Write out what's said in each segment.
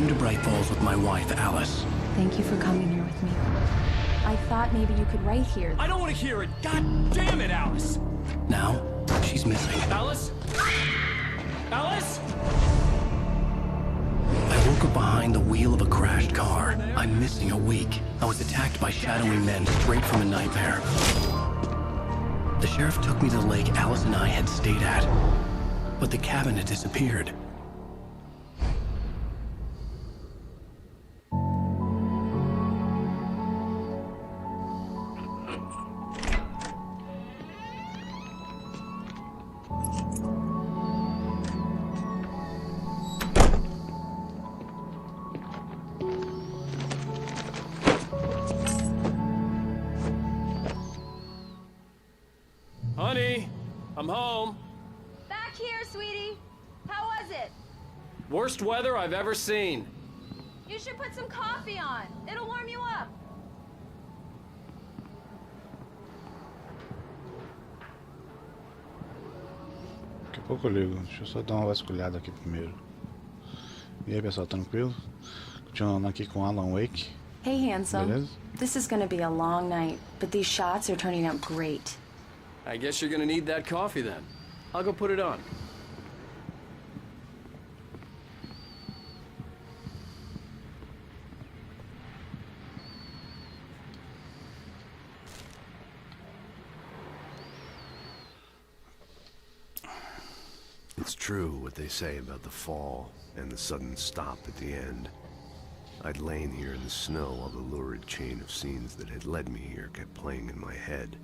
to Bright Falls with my wife, Alice. Thank you for coming here with me. I thought maybe you could write here. I don't want to hear it! God damn it, Alice! Now, she's missing. Alice? Alice? I woke up behind the wheel of a crashed car. I'm missing a week. I was attacked by shadowy men straight from a nightmare. The sheriff took me to the lake Alice and I had stayed at, but the cabin had disappeared. Honey, I'm home. Back here, sweetie. How was it? Worst weather I've ever seen. You should put some coffee on. It'll warm you up. Daqui a pouco eu ligo. Deixa eu só dar uma vasculhada aqui primeiro. E aí, pessoal, tranquilo? Continuando aqui com Alan Wake. Hey, handsome. Beleza? This is gonna be a long night, but these shots are turning out great. I guess you're gonna need that coffee then. I'll go put it on. It's true what they say about the fall and the sudden stop at the end. I'd lain here in the snow while the lurid chain of scenes that had led me here kept playing in my head.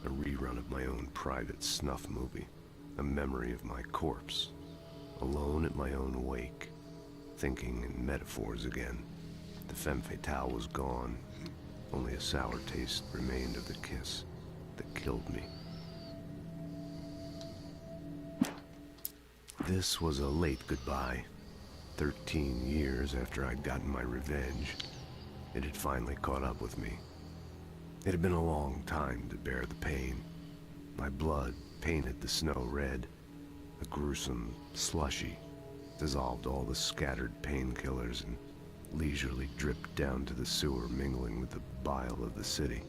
A rerun of my own private snuff movie. A memory of my corpse. Alone at my own wake. Thinking in metaphors again. The femme fatale was gone. Only a sour taste remained of the kiss that killed me. This was a late goodbye. 13 years after I'd gotten my revenge. It had finally caught up with me. It had been a long time to bear the pain. My blood painted the snow red. A gruesome slushy dissolved all the scattered painkillers and leisurely dripped down to the sewer, mingling with the bile of the city,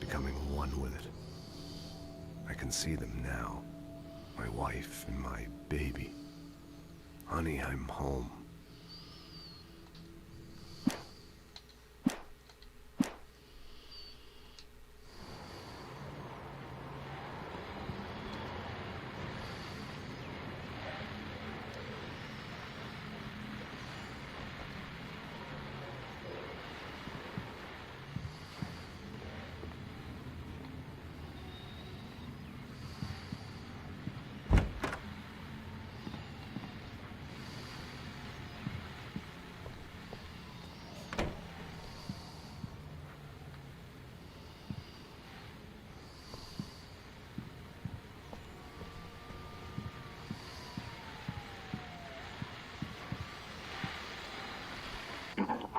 becoming one with it. I can see them now. My wife and my baby. Honey, I'm home.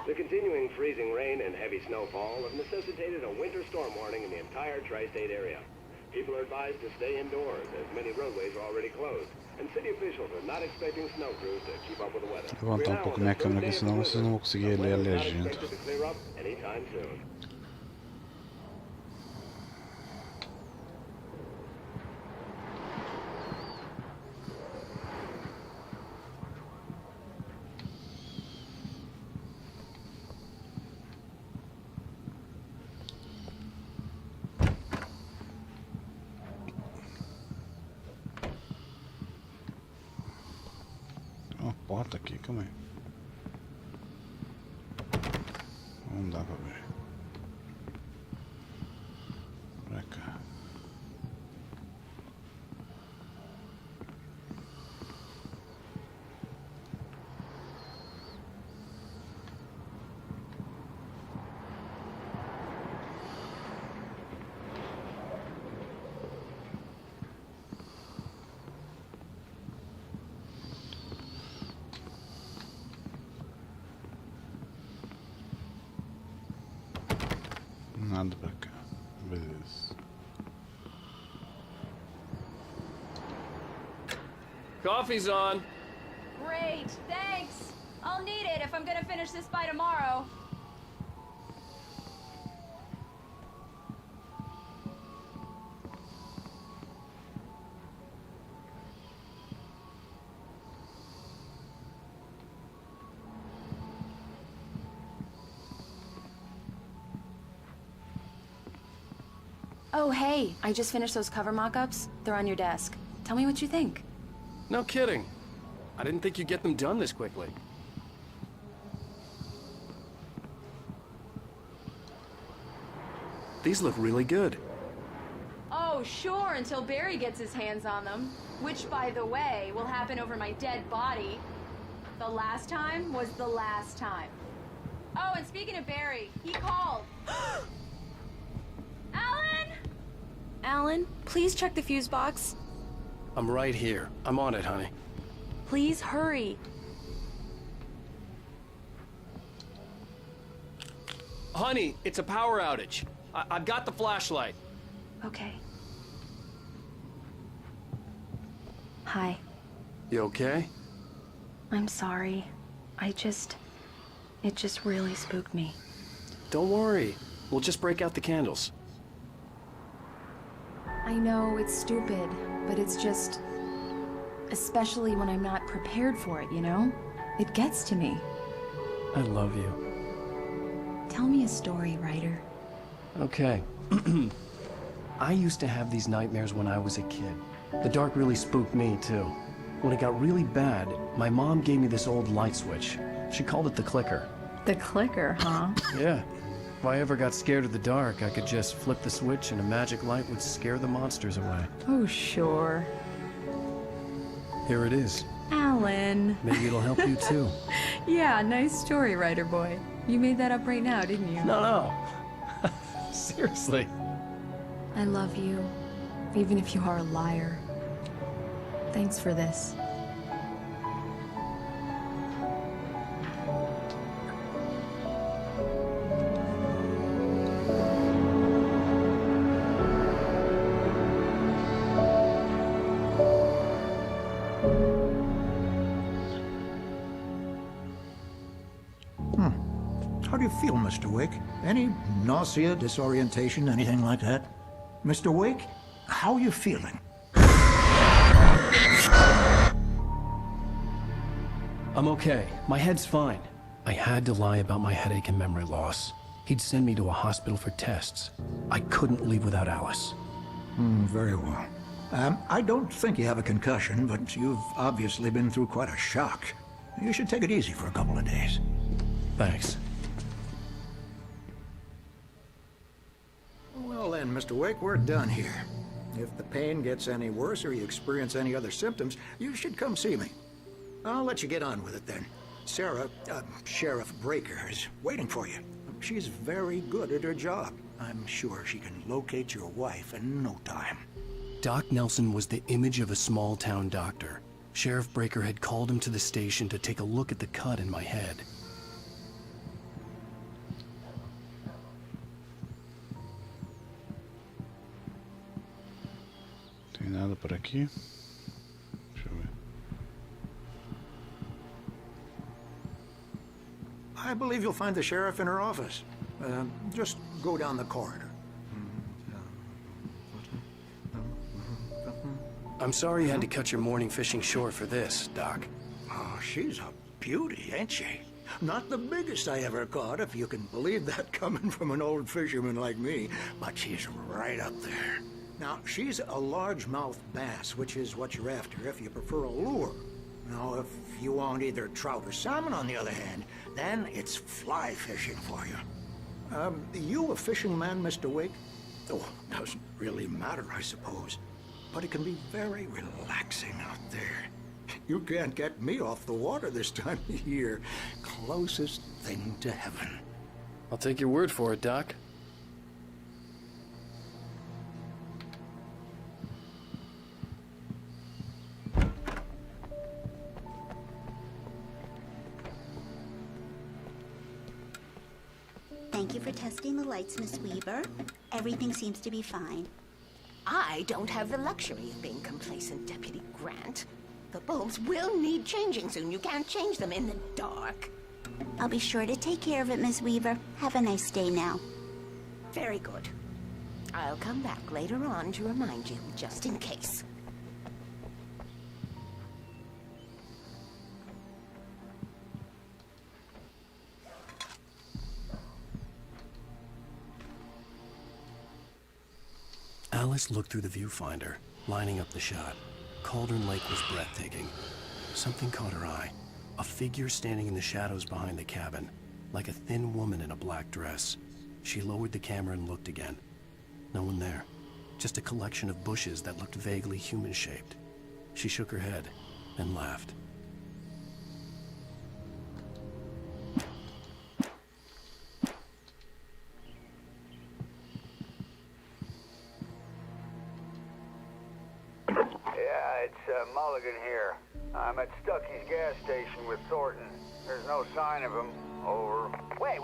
The continuing freezing rain and heavy snowfall have necessitated a winter storm warning in the entire tri-state area. People are advised to stay indoors, as many roadways are already closed, and city officials are not expecting snow crews to keep up with the weather. Vou levantar um pouco minha câmera aqui, senão vocês não vão conseguir ler a legenda. Anytime soon. Uma porta aqui, calma aí. Não dá pra ver. Pra cá. Nada pra cá. Beleza. Coffee's on. Great, thanks. I'll need it if I'm gonna finish this by tomorrow. Oh, hey, I just finished those cover mock-ups. They're on your desk. Tell me what you think. No kidding. I didn't think you'd get them done this quickly. These look really good. Oh, sure, until Barry gets his hands on them. Which, by the way, will happen over my dead body. The last time was the last time. Oh, and speaking of Barry, he called. Alan? Alan, please check the fuse box. I'm right here. I'm on it, honey. Please hurry. Honey, it's a power outage. I've got the flashlight. Okay. Hi. You okay? I'm sorry. It just really spooked me. Don't worry. We'll just break out the candles. I know it's stupid, but it's just... especially when I'm not prepared for it, you know? It gets to me. I love you. Tell me a story, writer. Okay. I used to have these nightmares when I was a kid. The dark really spooked me, too. When it got really bad, my mom gave me this old light switch. She called it the clicker. The clicker, huh? Yeah. If I ever got scared of the dark, I could just flip the switch and a magic light would scare the monsters away. Oh, sure. Here it is. Alan. Maybe it'll help you, too. Yeah, nice story, writer boy. You made that up right now, didn't you? No. Seriously. I love you, even if you are a liar. Thanks for this. How do you feel, Mr. Wake? Any nausea, disorientation, anything like that? Mr. Wake, how are you feeling? I'm okay. My head's fine. I had to lie about my headache and memory loss. He'd send me to a hospital for tests. I couldn't leave without Alice. Very well. I don't think you have a concussion, but you've obviously been through quite a shock. You should take it easy for a couple of days. Thanks. Well then, Mr. Wake, we're done here. If the pain gets any worse or you experience any other symptoms, you should come see me. I'll let you get on with it then. Sarah, Sheriff Breaker, is waiting for you. She's very good at her job. I'm sure she can locate your wife in no time. Doc Nelson was the image of a small-town doctor. Sheriff Breaker had called him to the station to take a look at the cut in my head. Tem nada por aqui? Deixa eu ver. I believe you'll find the sheriff in her office. Just go down the corridor. I'm sorry you had to cut your morning fishing short for this, Doc. Oh, she's a beauty, ain't she? Not the biggest I ever caught, if you can believe that coming from an old fisherman like me, but she's right up there. Now, she's a largemouth bass, which is what you're after if you prefer a lure. Now, if you want either trout or salmon, on the other hand, then it's fly fishing for you. You a fishing man, Mr. Wake? Oh, doesn't really matter, I suppose. But it can be very relaxing out there. You can't get me off the water this time of year. Closest thing to heaven. I'll take your word for it, Doc. Thank you for testing the lights, Miss Weaver. Everything seems to be fine. I don't have the luxury of being complacent, Deputy Grant. The bulbs will need changing soon. You can't change them in the dark. I'll be sure to take care of it, Miss Weaver. Have a nice day now. Very good. I'll come back later on to remind you, just in case. Alice looked through the viewfinder, lining up the shot. Cauldron Lake was breathtaking. Something caught her eye. A figure standing in the shadows behind the cabin, like a thin woman in a black dress. She lowered the camera and looked again. No one there. Just a collection of bushes that looked vaguely human-shaped. She shook her head and laughed. Yeah, it's Mulligan here. I'm at Stucky's gas station with Thornton. There's no sign of him. Over. Wait.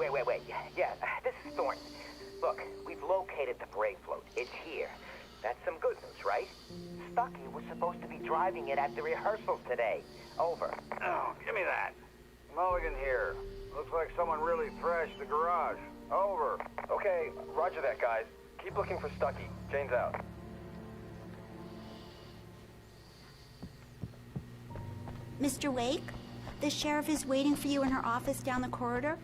Yeah, this is Thornton. Look, we've located the brake float. It's here. That's some good news, right? Stucky was supposed to be driving it at the rehearsals today. Over. Oh, give me that. Mulligan here. Looks like someone really thrashed the garage. Over. Okay, roger that, guys. Keep looking for Stucky. Jane's out. Mr. Wake, the sheriff is waiting for you in her office down the corridor.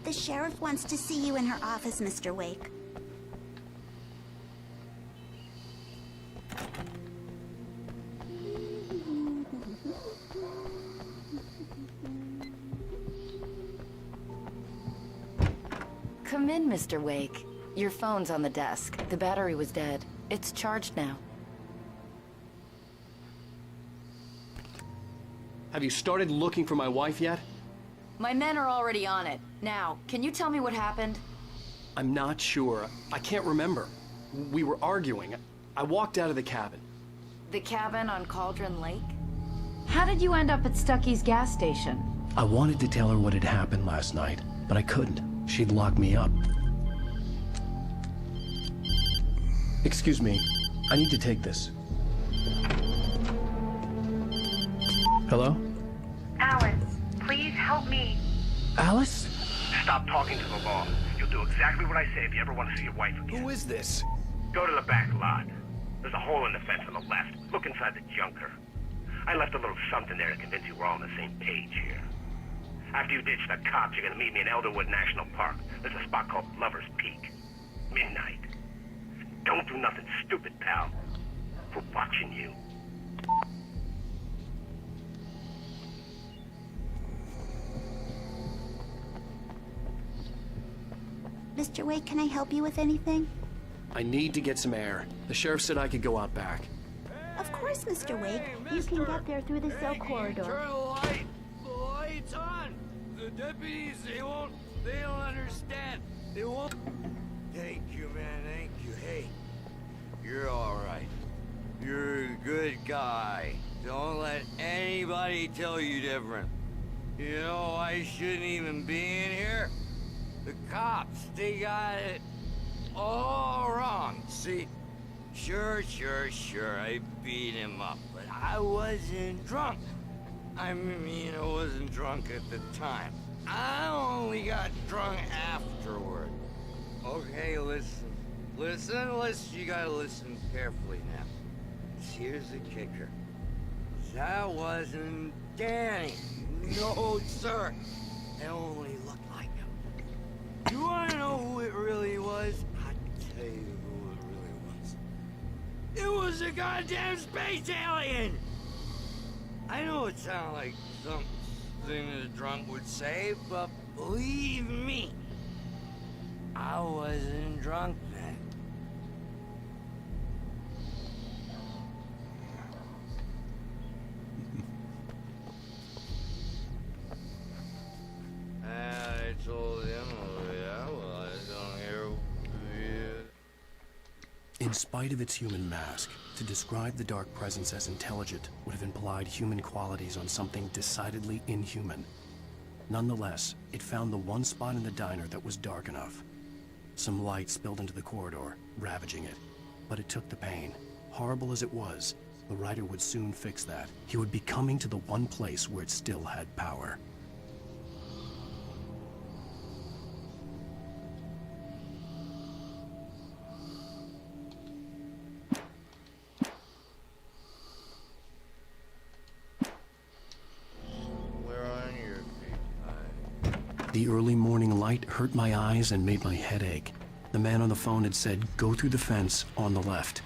The sheriff wants to see you in her office, Mr. Wake. Come in, Mr. Wake. Your phone's on the desk. The battery was dead. It's charged now. Have you started looking for my wife yet? My men are already on it. Now, can you tell me what happened? I'm not sure. I can't remember. We were arguing. I walked out of the cabin. The cabin on Cauldron Lake? How did you end up at Stucky's gas station? I wanted to tell her what had happened last night, but I couldn't. She'd lock me up. Excuse me. I need to take this. Hello? Alice, please help me. Alice? Stop talking to the law. You'll do exactly what I say if you ever want to see your wife again. Who is this? Go to the back lot. There's a hole in the fence on the left. Look inside the junker. I left a little something there to convince you we're all on the same page here. After you ditch the cops, you're gonna meet me in Elderwood National Park. There's a spot called Lover's Peak. Midnight. Don't do nothing stupid, pal. We're watching you. Mr. Wake, can I help you with anything? I need to get some air. The sheriff said I could go out back. Of course, Mr. Wake. You can get there through the cell corridor. Turn the light. The light's on. The deputies, they don't understand. They won't. Thank you, man. Thank you. Hey, you're all right. You're a good guy. Don't let anybody tell you different. You know, I shouldn't even be in here. The cops, they got it all wrong. See? Sure, I beat him up, but I wasn't drunk. I mean, I wasn't drunk at the time. I only got drunk afterward. Okay, listen. Listen, you gotta listen carefully now. Here's the kicker. That wasn't Danny. No, sir. It only looked like him. You wanna know who it really was? I'll tell you who it really was. It was a goddamn space alien! I know it sounds like something a drunk would say, but believe me, I wasn't drunk then. I told him, yeah, well, I don't hear. In spite of its human mask, to describe the dark presence as intelligent would have implied human qualities on something decidedly inhuman. Nonetheless, it found the one spot in the diner that was dark enough. Some light spilled into the corridor, ravaging it. But it took the pain. Horrible as it was, the writer would soon fix that. He would be coming to the one place where it still had power. The early morning light hurt my eyes and made my head ache. The man on the phone had said, "Go through the fence on the left."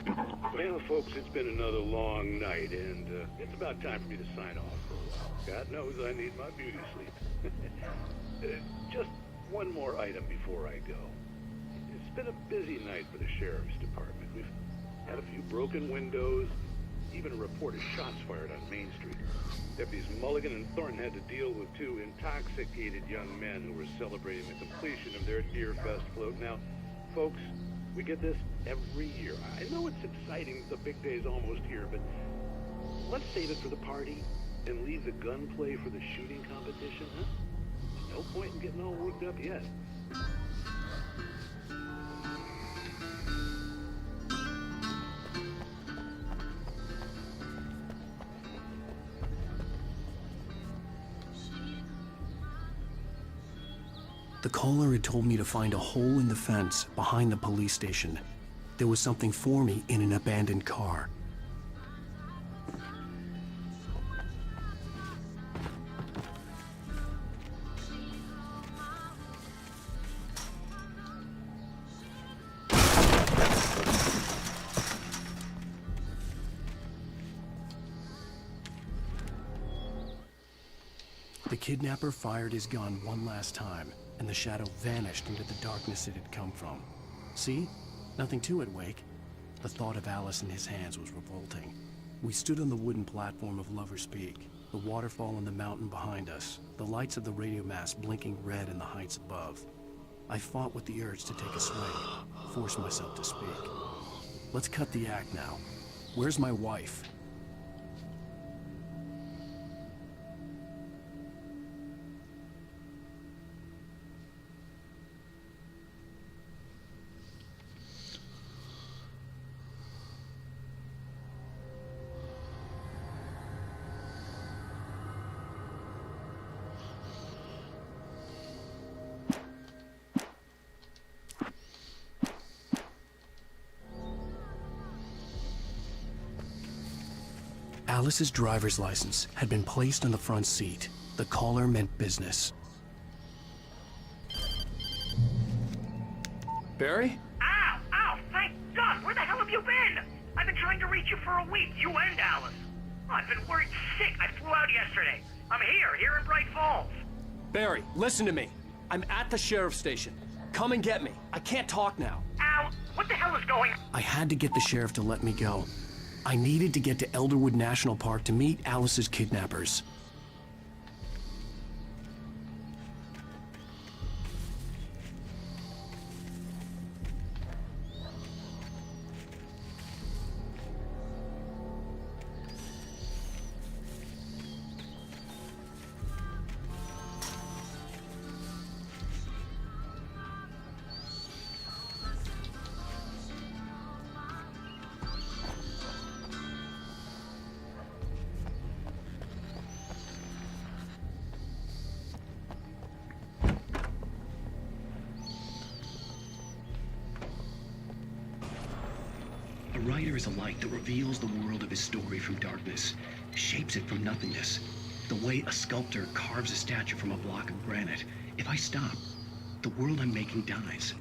Well, folks, it's been another long night, and it's about time for me to sign off for a while. God knows I need my beauty sleep. Just one more item before I go. It's been a busy night for the Sheriff's Department. We've had a few broken windows, even a report of shots fired on Main Street. Deputies Mulligan and Thornton had to deal with two intoxicated young men who were celebrating the completion of their Deerfest float. Now, folks, we get this every year. I know it's exciting, the big day's almost here, but let's save it for the party and leave the gunplay for the shooting competition, huh? No point in getting all worked up yet. The caller had told me to find a hole in the fence behind the police station. There was something for me in an abandoned car. The kidnapper fired his gun one last time, and the shadow vanished into the darkness it had come from. See? Nothing to it, Wake. The thought of Alice in his hands was revolting. We stood on the wooden platform of Lover's Peak, the waterfall on the mountain behind us, the lights of the radio mast blinking red in the heights above. I fought with the urge to take a swing, force myself to speak. Let's cut the act now. Where's my wife? Alice's driver's license had been placed on the front seat. The caller meant business. Barry? Ow! Ow! Thank God! Where the hell have you been? I've been trying to reach you for a week, you and Alice. Oh, I've been worried sick. I flew out yesterday. I'm here in Bright Falls. Barry, listen to me. I'm at the sheriff's station. Come and get me. I can't talk now. Ow! What the hell is going on? I had to get the sheriff to let me go. I needed to get to Elderwood National Park to meet Alice's kidnappers. writer is a light that reveals the world of his story from darkness, shapes it from nothingness. The way a sculptor carves a statue from a block of granite. If I stop, the world I'm making dies.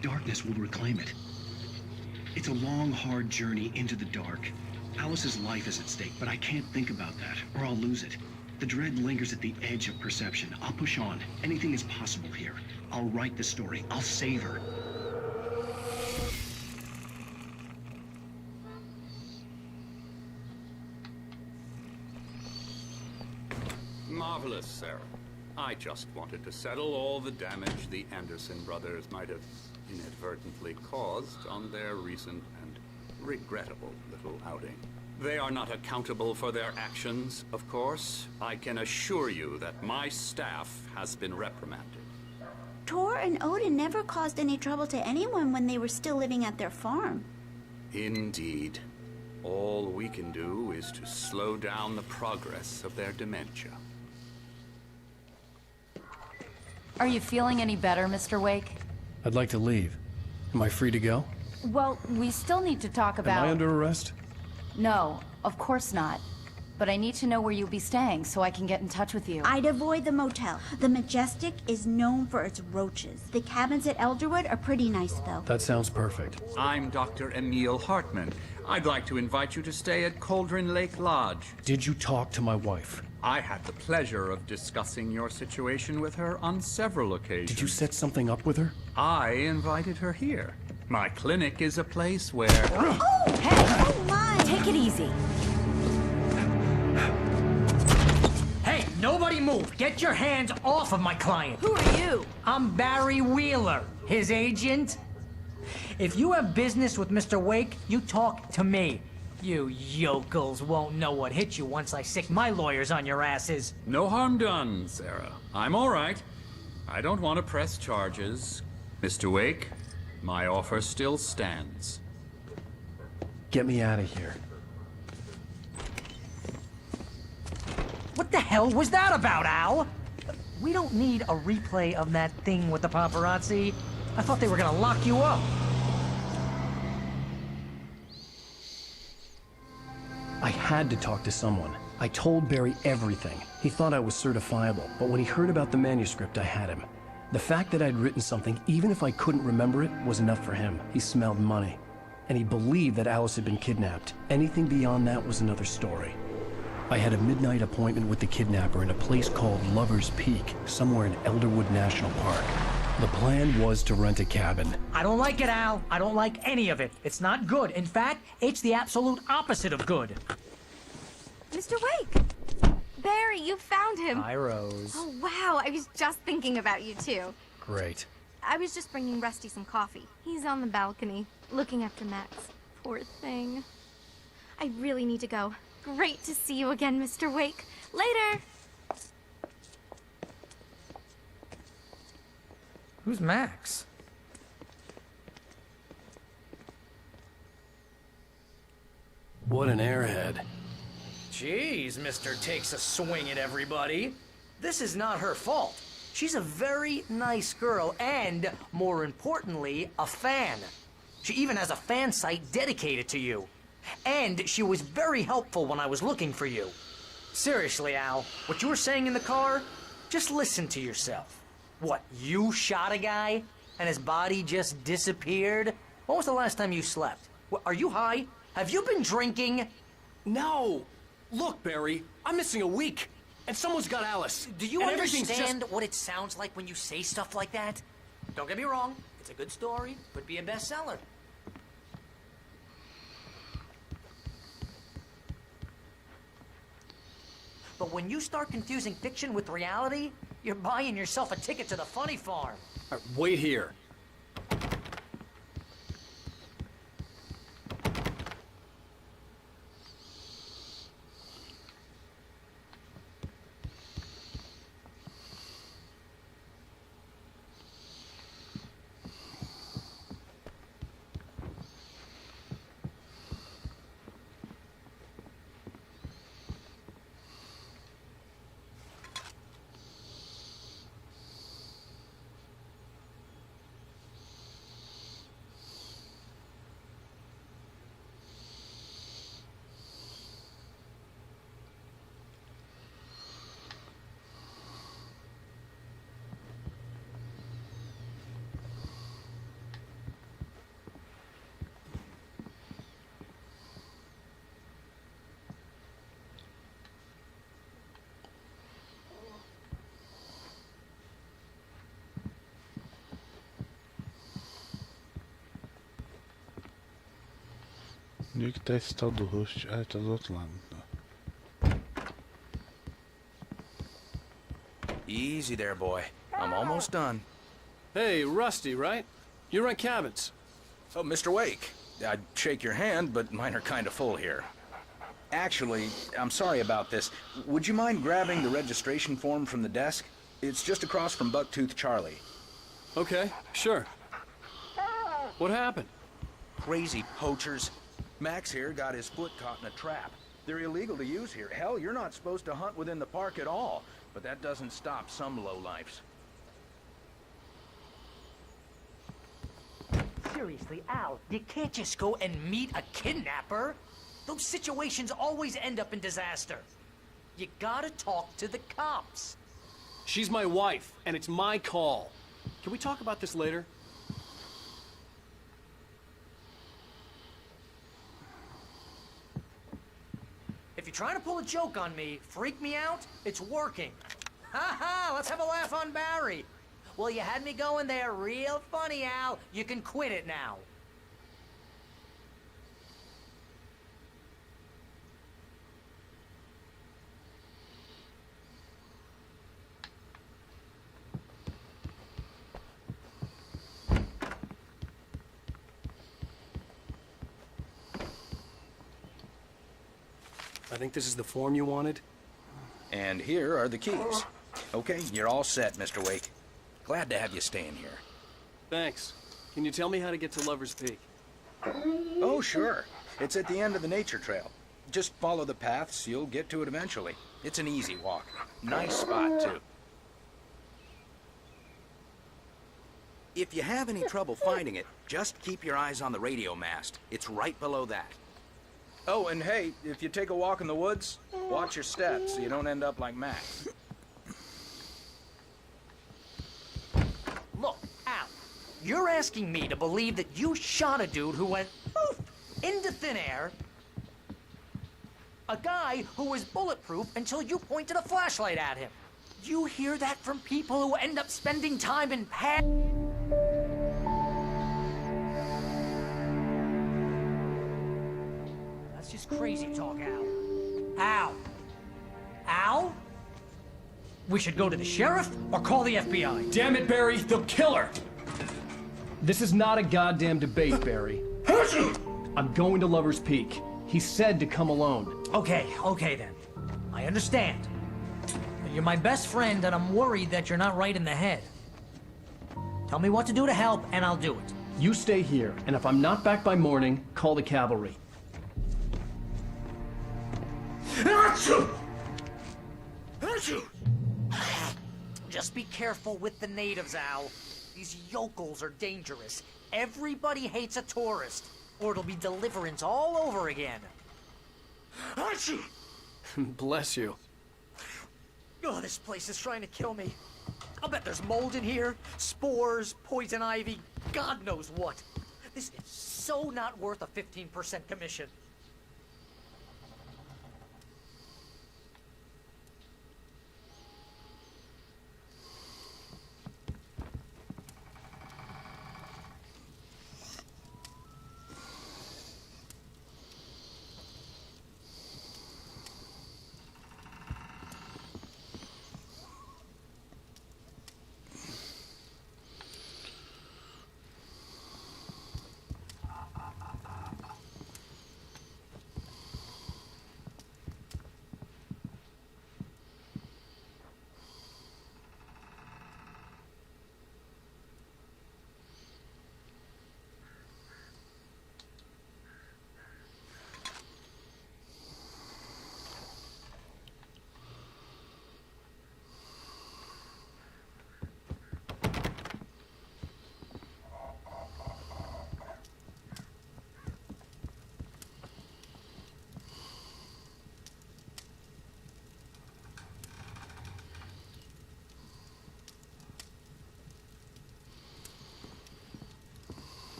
Darkness will reclaim it. It's a long, hard journey into the dark. Alice's life is at stake, but I can't think about that, or I'll lose it. The dread lingers at the edge of perception. I'll push on. Anything is possible here. I'll write the story. I'll save her. Marvelous, Sarah. I just wanted to settle all the damage the Anderson brothers might have inadvertently caused on their recent and regrettable little outing. They are not accountable for their actions, of course. I can assure you that my staff has been reprimanded. Tor and Odin never caused any trouble to anyone when they were still living at their farm. Indeed. All we can do is to slow down the progress of their dementia. Are you feeling any better, Mr. Wake? I'd like to leave. Am I free to go? Well, we still need to talk about... Am I under arrest? No, of course not. But I need to know where you'll be staying so I can get in touch with you. I'd avoid the motel. The Majestic is known for its roaches. The cabins at Elderwood are pretty nice, though. That sounds perfect. I'm Dr. Emil Hartman. I'd like to invite you to stay at Cauldron Lake Lodge. Did you talk to my wife? I had the pleasure of discussing your situation with her on several occasions. Did you set something up with her? I invited her here. My clinic is a place where... Oh! Hey! Oh, my! Take it easy. Hey, nobody move! Get your hands off of my client! Who are you? I'm Barry Wheeler, his agent. If you have business with Mr. Wake, you talk to me. You yokels won't know what hit you once I sick my lawyers on your asses. No harm done, Sarah. I'm all right. I don't want to press charges. Mr. Wake, my offer still stands. Get me out of here. What the hell was that about, Al? We don't need a replay of that thing with the paparazzi. I thought they were gonna lock you up. I had to talk to someone. I told Barry everything. He thought I was certifiable, but when he heard about the manuscript, I had him. The fact that I'd written something, even if I couldn't remember it, was enough for him. He smelled money. And he believed that Alice had been kidnapped. Anything beyond that was another story. I had a midnight appointment with the kidnapper in a place called Lover's Peak, somewhere in Elderwood National Park. The plan was to rent a cabin. I don't like it, Al. I don't like any of it. It's not good. In fact, it's the absolute opposite of good. Mr. Wake! Barry, you found him! Hi, Rose. Oh, wow, I was just thinking about you, too. Great. I was just bringing Rusty some coffee. He's on the balcony, looking after Max. Poor thing. I really need to go. Great to see you again, Mr. Wake. Later! Who's Max? What an airhead. Jeez, Mr. Takes a swing at everybody. This is not her fault. She's a very nice girl and, more importantly, a fan. She even has a fan site dedicated to you. And she was very helpful when I was looking for you. Seriously, Al, what you were saying in the car, just listen to yourself. What, you shot a guy and his body just disappeared? When was the last time you slept? What, are you high? Have you been drinking? No! Look, Barry, I'm missing a week. And someone's got Alice. Do you and understand what it sounds like when you say stuff like that? Don't get me wrong, it's a good story, could be a bestseller. But when you start confusing fiction with reality, you're buying yourself a ticket to the funny farm. Wait here. Onde é que tá esse tal do host? Ah, tá do outro lado. Easy there, boy. I'm almost done. Hey, Rusty, right? You rent cabins. Oh, Mr. Wake. I'd shake your hand, but mine are kind of full here. Actually, I'm sorry about this. Would you mind grabbing the registration form from the desk? It's just across from Bucktooth Charlie. Okay, sure. What happened? Crazy poachers. Max here got his foot caught in a trap. They're illegal to use here. Hell, you're not supposed to hunt within the park at all. But that doesn't stop some lowlifes. Seriously, Al, you can't just go and meet a kidnapper. Those situations always end up in disaster. You gotta talk to the cops. She's my wife, and it's my call. Can we talk about this later? If you're trying to pull a joke on me, freak me out, it's working. Ha ha, let's have a laugh on Barry. Well, you had me going there real funny, Al. You can quit it now. I think this is the form you wanted. And here are the keys. Okay, you're all set, Mr. Wake. Glad to have you staying here. Thanks. Can you tell me how to get to Lover's Peak? Oh, sure. It's at the end of the nature trail. Just follow the paths, you'll get to it eventually. It's an easy walk. Nice spot, too. If you have any trouble finding it, just keep your eyes on the radio mast. It's right below that. Oh, and hey, if you take a walk in the woods, watch your steps so you don't end up like Max. Look, Al, you're asking me to believe that you shot a dude who went poof into thin air. A guy who was bulletproof until you pointed a flashlight at him. You hear that from people who end up spending time in That's just crazy talk, Al. Al? Al? We should go to the sheriff or call the FBI. Damn it, Barry, they'll kill her! This is not a goddamn debate, Barry. I'm going to Lover's Peak. He said to come alone. Okay then. I understand. You're my best friend, and I'm worried that you're not right in the head. Tell me what to do to help, and I'll do it. You stay here, and if I'm not back by morning, call the cavalry. Just be careful with the natives, Al. These yokels are dangerous. Everybody hates a tourist, or it'll be deliverance all over again. Bless you. Oh, this place is trying to kill me. I'll bet there's mold in here, spores, poison ivy, God knows what. This is so not worth a 15% commission.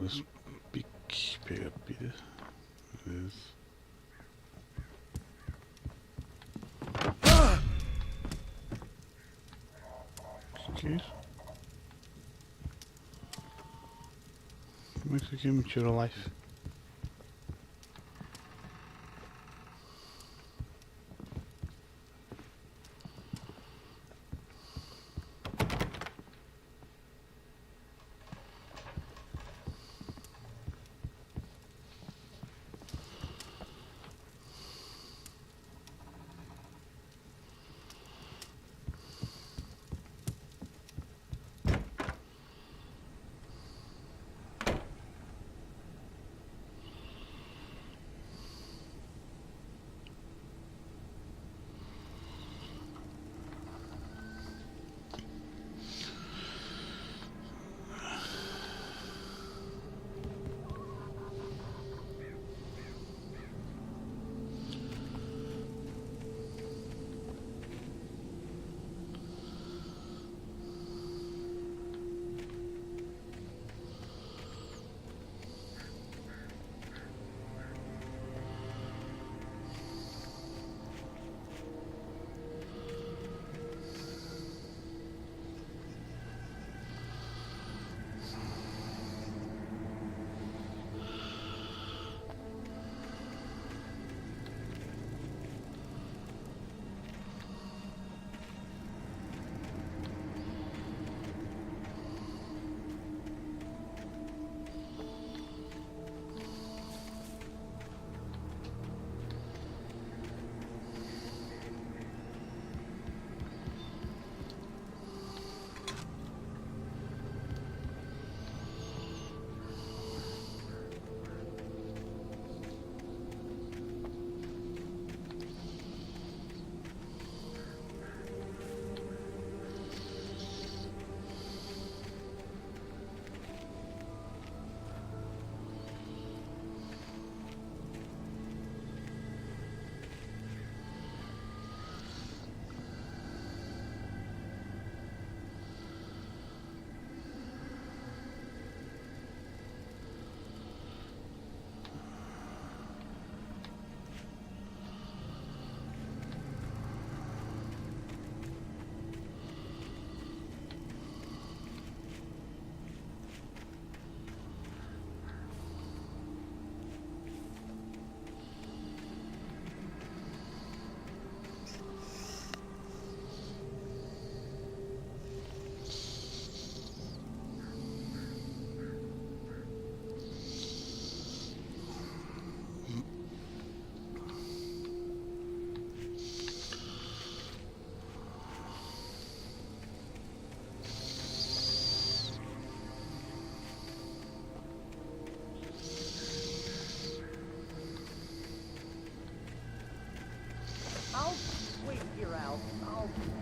Douglas, pique, pega a pilha. Beleza. Que é isso? Como é que isso aqui me tirou life?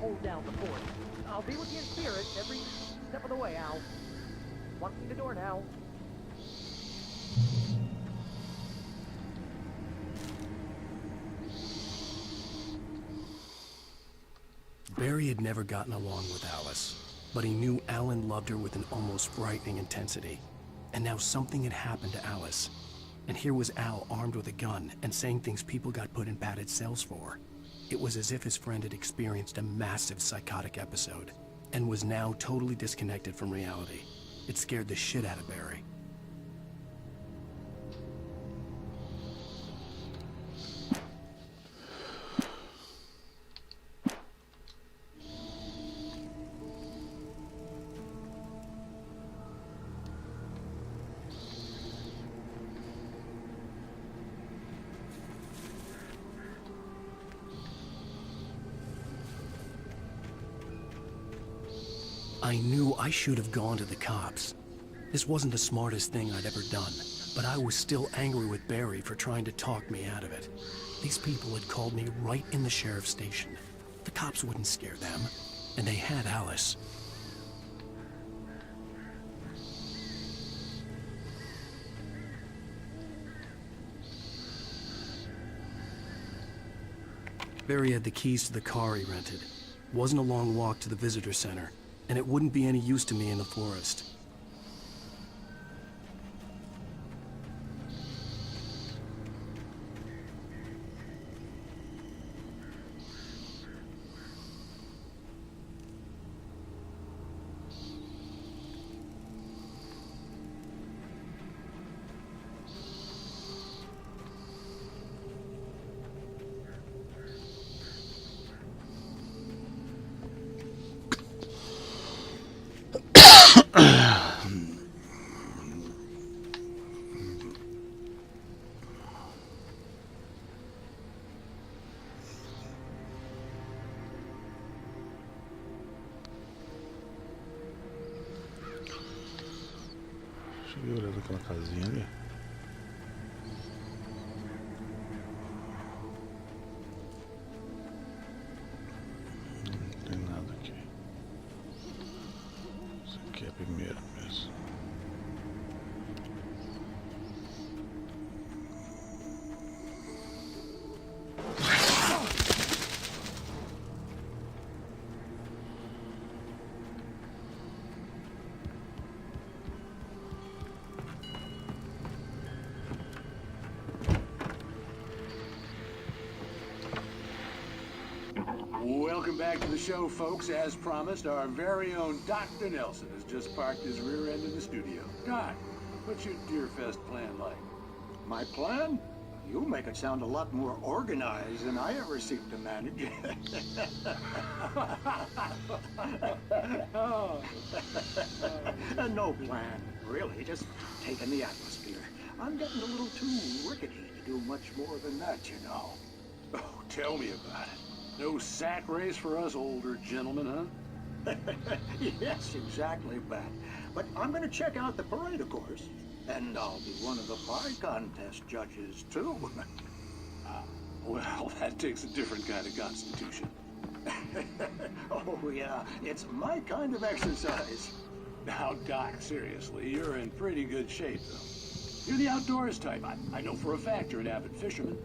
hold down the fort. I'll be with you in spirit every step of the way, Al. Walk through the door now. Barry had never gotten along with Alice, but he knew Alan loved her with an almost frightening intensity. And now something had happened to Alice. And here was Al armed with a gun and saying things people got put in padded cells for. It was as if his friend had experienced a massive psychotic episode and was now totally disconnected from reality. It scared the shit out of Barry. I knew I should have gone to the cops. This wasn't the smartest thing I'd ever done, but I was still angry with Barry for trying to talk me out of it. These people had called me right in the sheriff's station. The cops wouldn't scare them, and they had Alice. Barry had the keys to the car he rented. It wasn't a long walk to the visitor center, and it wouldn't be any use to me in the forest. Cheguei olhando aquela casinha ali. Não tem nada aqui. Isso aqui é a primeira mesmo. Welcome back to the show, folks. As promised, our very own Dr. Nelson has just parked his rear end in the studio. Doc, what's your Deerfest plan like? My plan? You make it sound a lot more organized than I ever seem to manage. No plan, really. Just taking the atmosphere. I'm getting a little too rickety to do much more than that, you know. Oh, tell me about it. No sack race for us older gentlemen, huh? Yes, exactly, Bat. But I'm going to check out the parade, of course. And I'll be one of the pie contest judges, too. Well, that takes a different kind of constitution. Oh, yeah. It's my kind of exercise. Now, Doc, seriously, you're in pretty good shape, though. You're the outdoors type. I know for a fact you're an avid fisherman.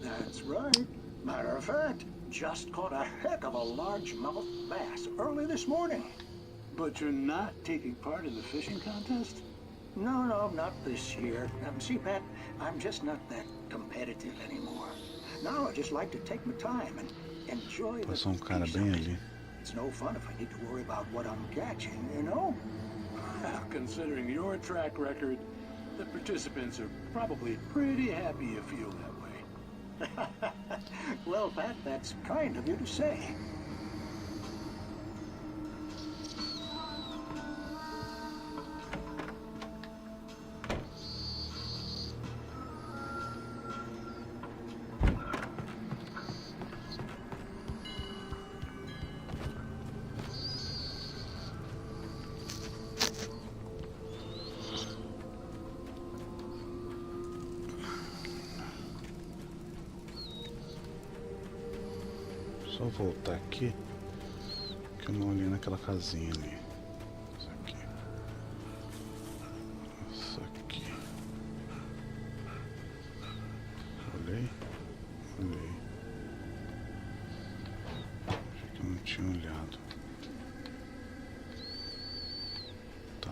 That's right. Matter of fact, just caught a heck of a largemouth bass early this morning. But you're not taking part in the fishing contest? No, not this year. See, Pat, I'm just not that competitive anymore. Now I just like to take my time and enjoy the Passou cara peace bem of it. ali. It's no fun if I need to worry about what I'm catching, you know? Well, considering your track record, the participants are probably pretty happy you feel that way. Well, Pat, that's kind of you to say. Só voltar aqui, que eu não olhei naquela casinha ali. Isso aqui. Isso aqui. Olhei? Olhei. Achei que eu não tinha olhado. Tá.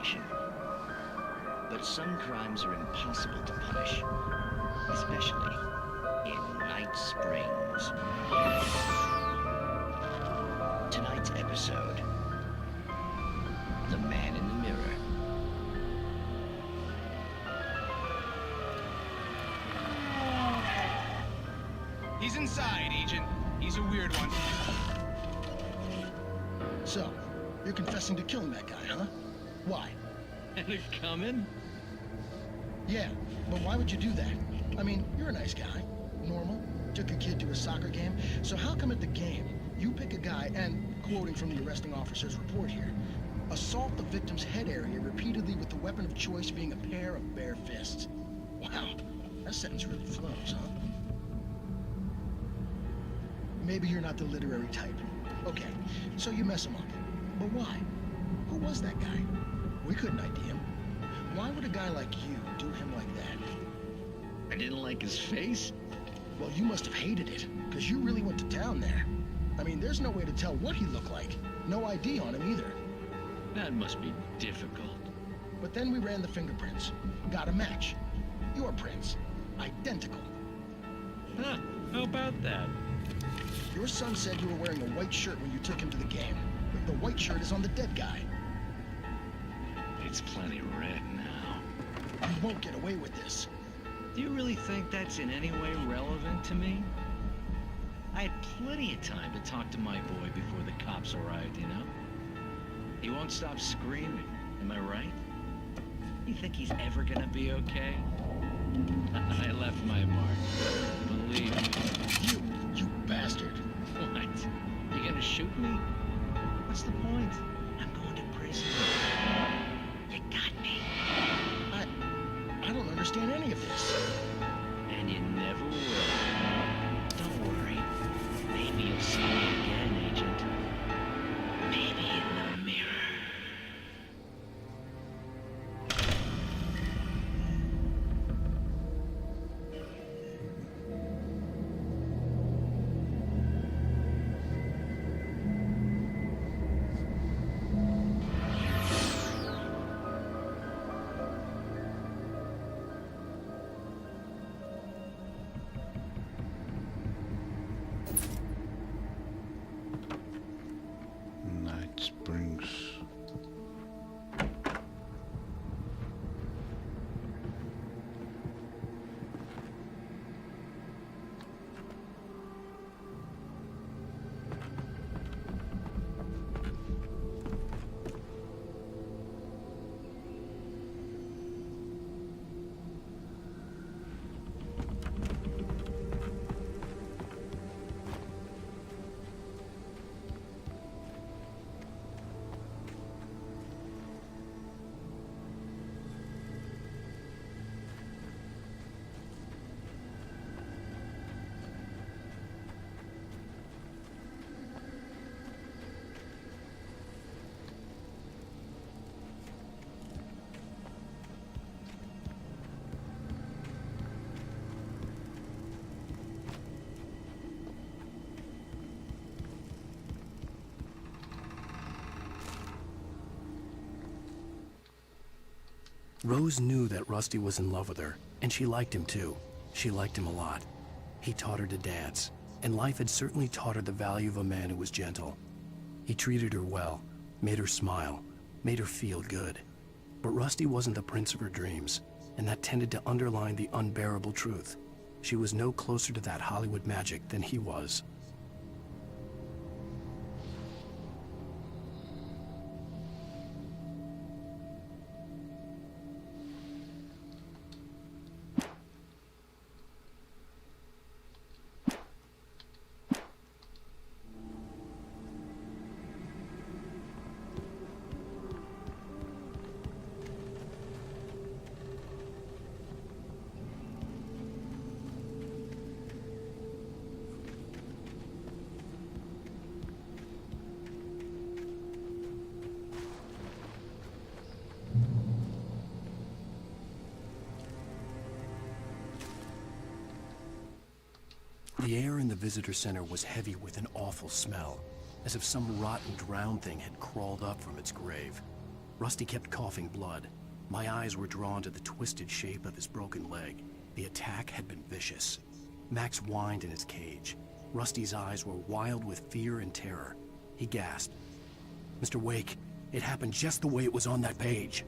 reputation. But some crimes are impossible to punish, especially in Night Springs. Tonight's episode, The Man in the Mirror. He's inside, Agent. He's a weird one. So, you're confessing to killing that guy, huh? Why? And it's coming? Yeah, but why would you do that? I mean, you're a nice guy. Normal. Took a kid to a soccer game. So how come at the game, you pick a guy and, quoting from the arresting officer's report here, assault the victim's head area repeatedly with the weapon of choice being a pair of bare fists? Wow, that sentence really flows, huh? Maybe you're not the literary type. Okay, so you mess him up. But why? Who was that guy? We couldn't ID him. Why would a guy like you do him like that? I didn't like his face? Well, you must have hated it, because you really went to town there. I mean, there's no way to tell what he looked like. No ID on him either. That must be difficult. But then we ran the fingerprints. Got a match. Your prints. Identical. Huh, how about that? Your son said you were wearing a white shirt when you took him to the game. But the white shirt is on the dead guy. It's plenty red now. You won't get away with this. Do you really think that's in any way relevant to me? I had plenty of time to talk to my boy before the cops arrived, you know? He won't stop screaming, am I right? You think he's ever gonna be okay? I left my mark. Believe me. You bastard. What? You gonna shoot me? What's the point? I'm going to prison. You got me. I don't understand any of this. And you never will. Don't worry. Maybe you'll see me again, Agent. Maybe in the mirror. Night Springs. Rose knew that Rusty was in love with her, and she liked him too. She liked him a lot. He taught her to dance, and life had certainly taught her the value of a man who was gentle. He treated her well, made her smile, made her feel good. But Rusty wasn't the prince of her dreams, and that tended to underline the unbearable truth. She was no closer to that Hollywood magic than he was. The air in the visitor center was heavy with an awful smell, as if some rotten drowned thing had crawled up from its grave. Rusty kept coughing blood. My eyes were drawn to the twisted shape of his broken leg. The attack had been vicious. Max whined in his cage. Rusty's eyes were wild with fear and terror. He gasped. Mr. Wake, it happened just the way it was on that page.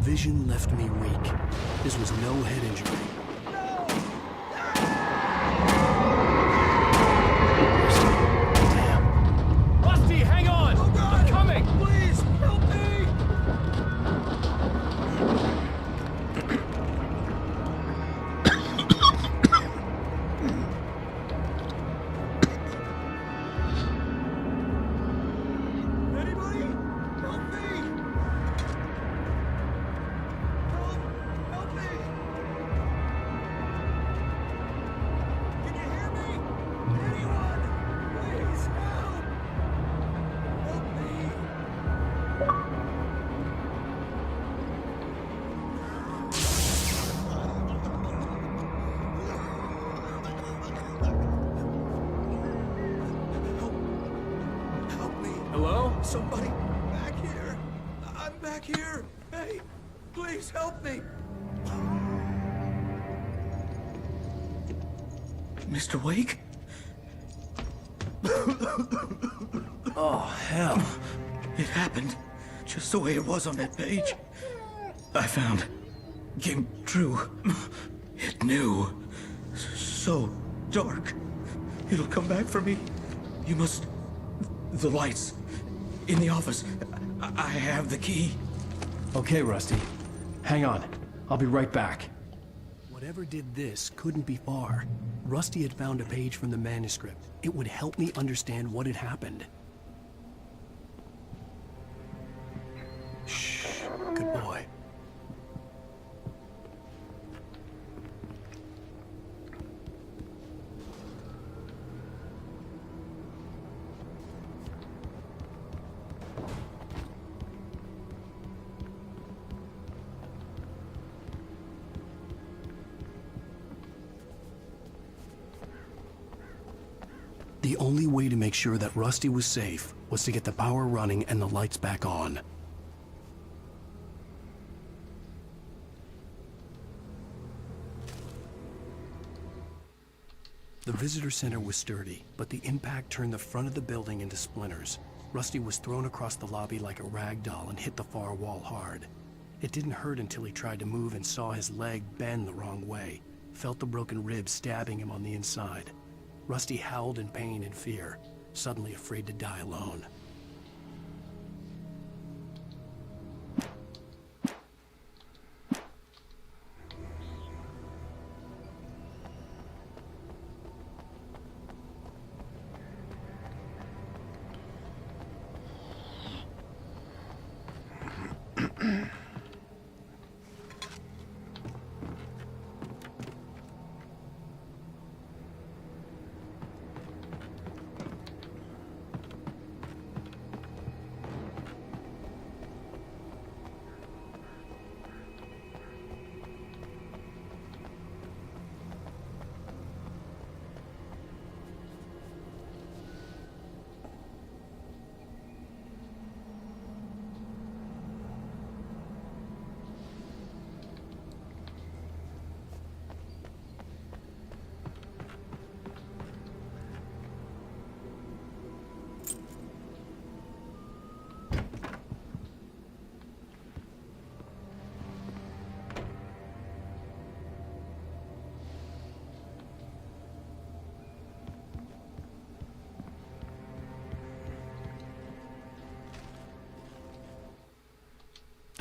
Vision left me weak. This was no head injury. Damn. Rusty, hang on! Oh God. I'm coming! Please, help me! Anybody? Help me! Help me! Can you hear me? Anyone? Please help! Help me! Help me! Hello? Somebody back here! I'm back here! Hey, please help me! Mr. Wake? Oh, hell. It happened just the way it was on that page. I found. Came true. It knew. So dark. It'll come back for me. You must... The lights. In the office. I have the key. Okay, Rusty. Hang on. I'll be right back. Whatever did this couldn't be far. Rusty had found a page from the manuscript. It would help me understand what had happened. Shh. Good boy. The only way to make sure that Rusty was safe was to get the power running and the lights back on. The visitor center was sturdy, but the impact turned the front of the building into splinters. Rusty was thrown across the lobby like a rag doll and hit the far wall hard. It didn't hurt until he tried to move and saw his leg bend the wrong way, felt the broken ribs stabbing him on the inside. Rusty howled in pain and fear, suddenly afraid to die alone.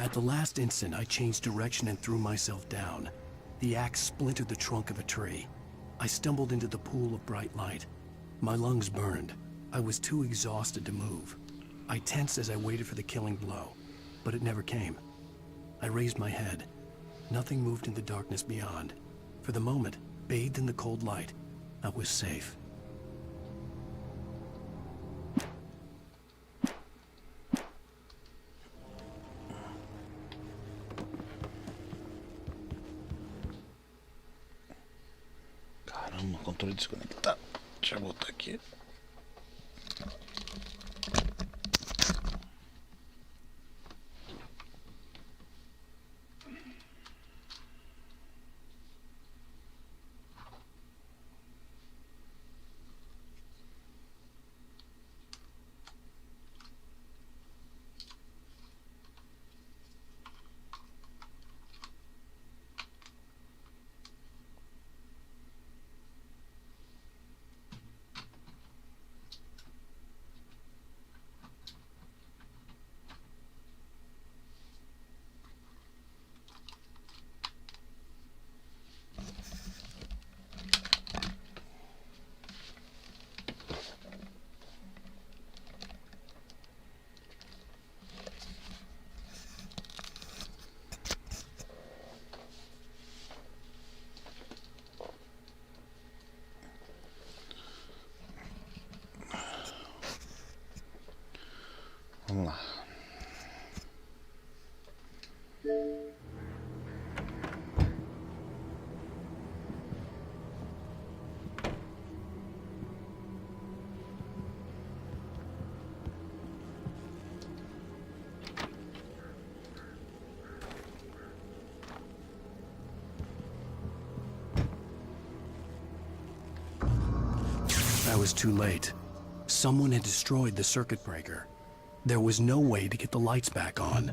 At the last instant, I changed direction and threw myself down. The axe splintered the trunk of a tree. I stumbled into the pool of bright light. My lungs burned. I was too exhausted to move. I tensed as I waited for the killing blow, but it never came. I raised my head. Nothing moved in the darkness beyond. For the moment, bathed in the cold light, I was safe. Caramba, controle desconectado. Deixa eu botar aqui. Vamos lá. I was too late. Someone had destroyed the circuit breaker. There was no way to get the lights back on.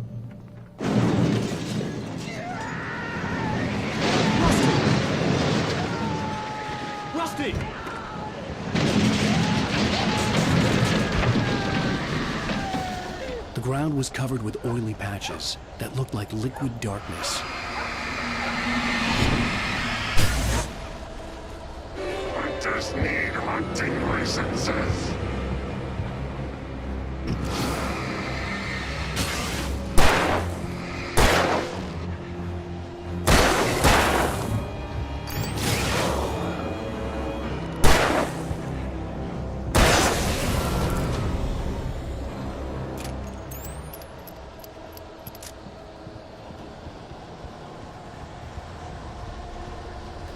Rusty! The ground was covered with oily patches that looked like liquid darkness. I just need hunting licenses.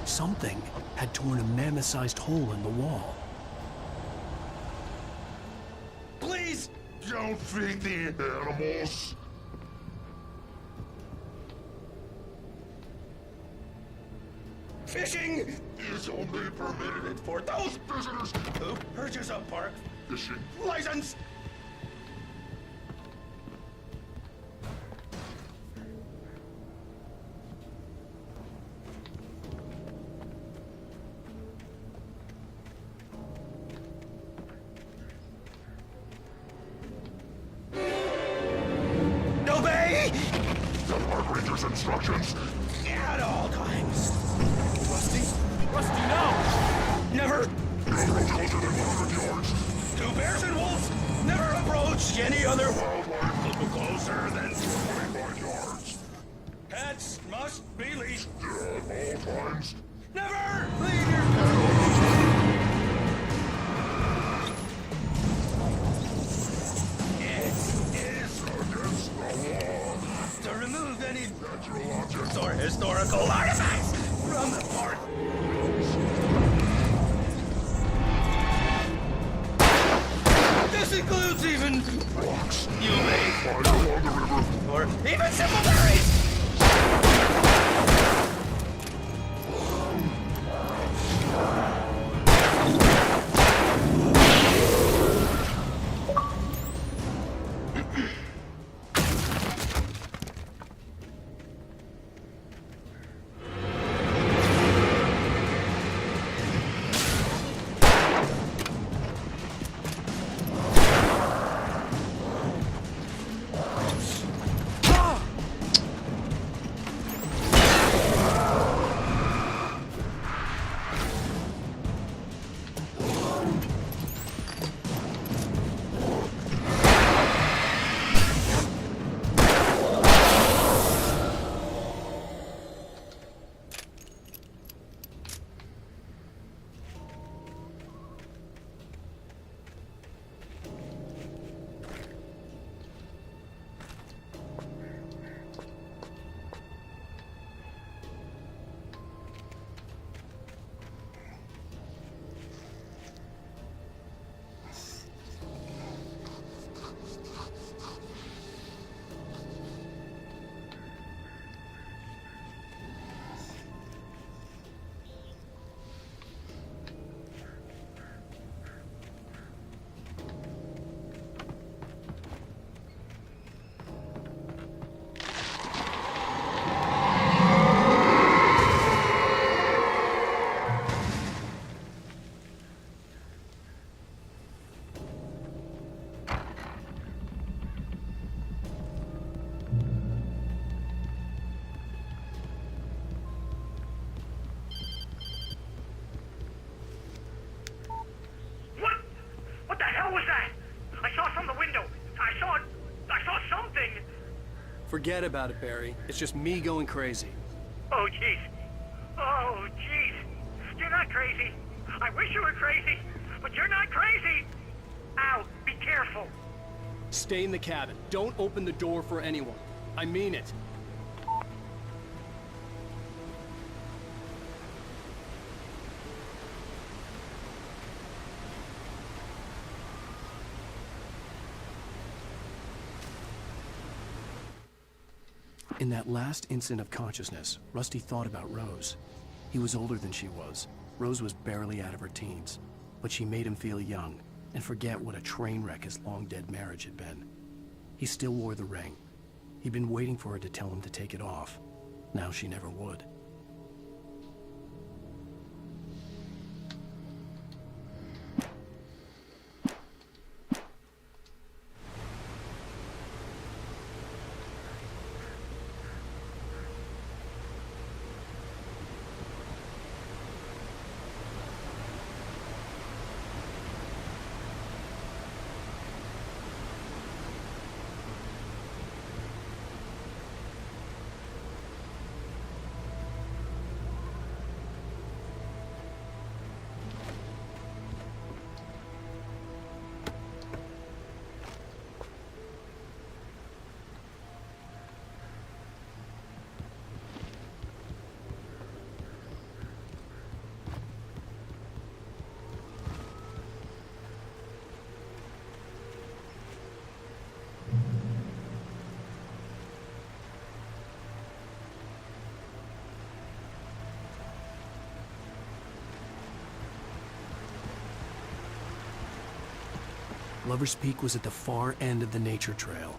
Something had torn a mammoth-sized hole in the wall. Please! Don't feed the animals! Fishing is only permitted for those visitors who purchase a park fishing license. Obey the park ranger's instructions at all times. Rusty? Rusty, no! Never! Never closer than 100 yards. To bears and wolves, never approach any other wildlife closer than 25 yards. Pets must be leashed. At all times. Never leave your pet. It is against the law to remove any natural objects or historical artifacts from the park. This includes even rocks you may find along the river, or even simple berries. Forget about it, Barry. It's just me going crazy. Oh, jeez. Oh, jeez. You're not crazy. I wish you were crazy, but you're not crazy. Ow, be careful. Stay in the cabin. Don't open the door for anyone. I mean it. In that last instant of consciousness, Rusty thought about Rose. He was older than she was. Rose was barely out of her teens, but she made him feel young and forget what a train wreck his long-dead marriage had been. He still wore the ring. He'd been waiting for her to tell him to take it off. Now she never would. Lover's Peak was at the far end of the nature trail.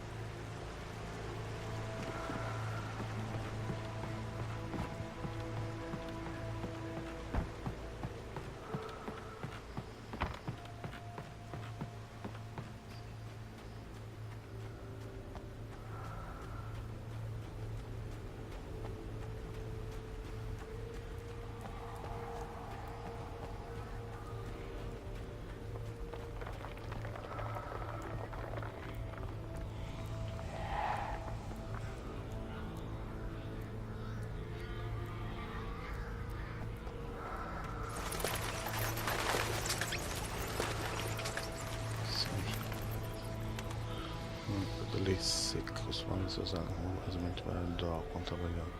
Ciclos podem ser usados como resumente para doar o contrabalhado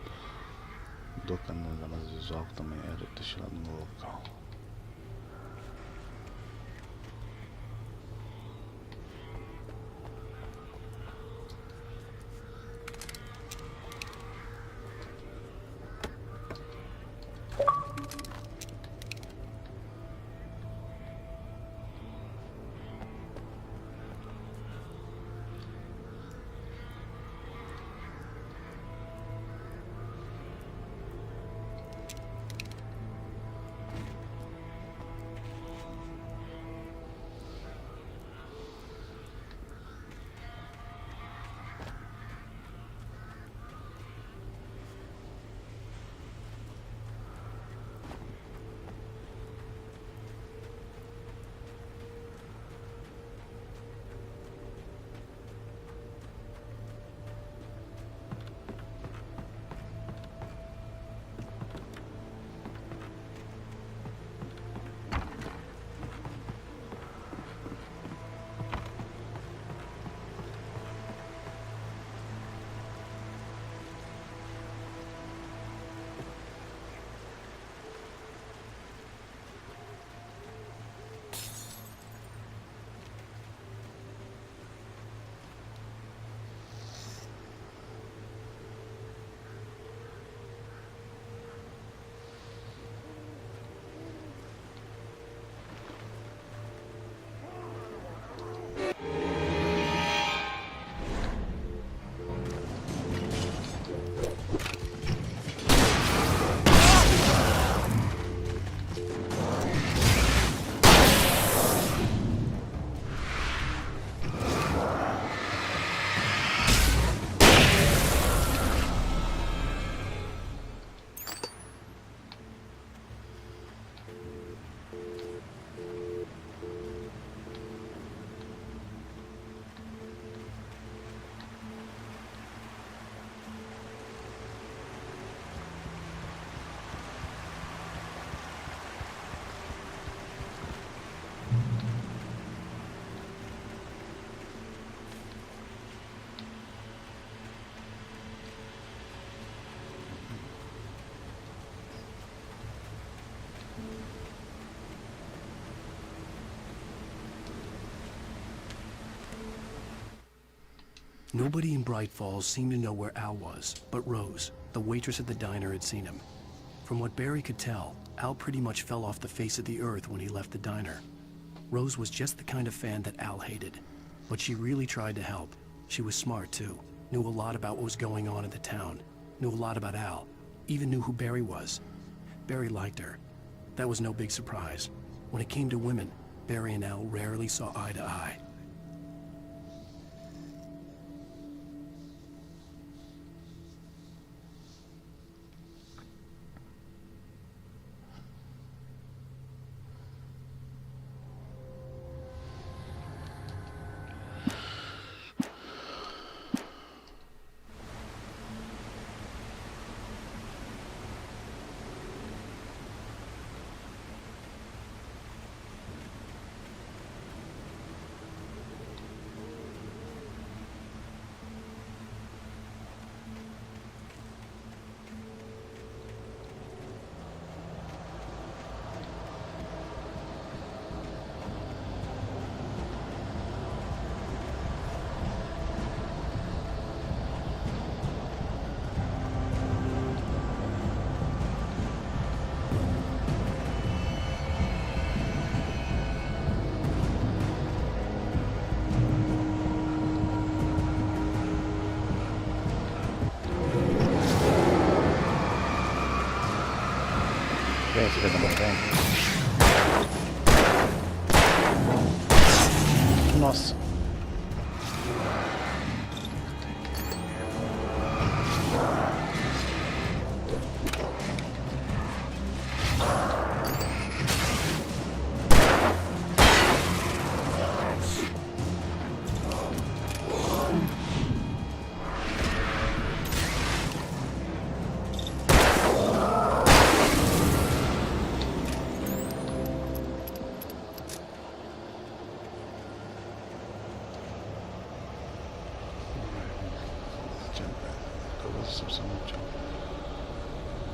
do canal, mas visual também era destinado no local. Nobody in Bright Falls seemed to know where Al was, but Rose, the waitress at the diner, had seen him. From what Barry could tell, Al pretty much fell off the face of the earth when he left the diner. Rose was just the kind of fan that Al hated, but she really tried to help. She was smart too, knew a lot about what was going on in the town, knew a lot about Al, even knew who Barry was. Barry liked her. That was no big surprise. When it came to women, Barry and Al rarely saw eye to eye. Filha da mãe, vem. Nossa.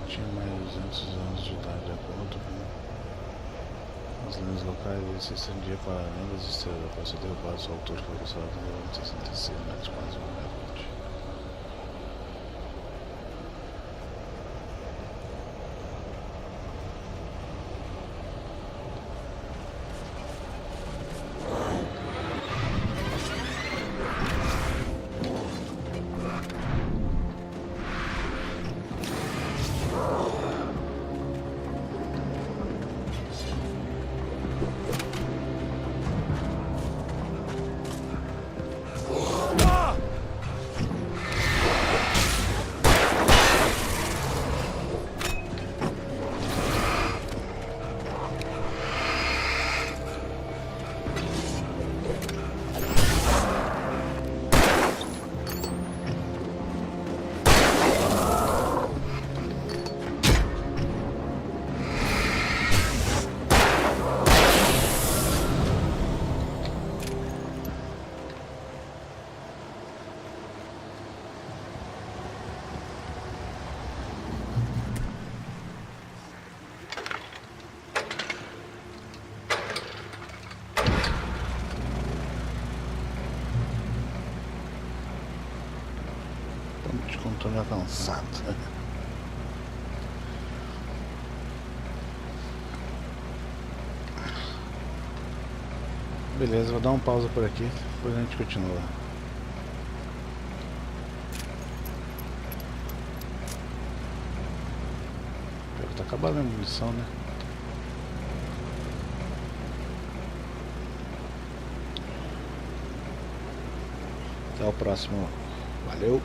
Tinha mais de 200 anos de idade, de acordo com as lendas locais. Ele se estendia para além das estrelas. Após ser derrubado, sua altura foi calculada em 66 metros, quase um recorde. Controle avançado. Beleza, vou dar uma pausa por aqui, depois a gente continua. Tá acabando a munição, né? Até o próximo. Valeu!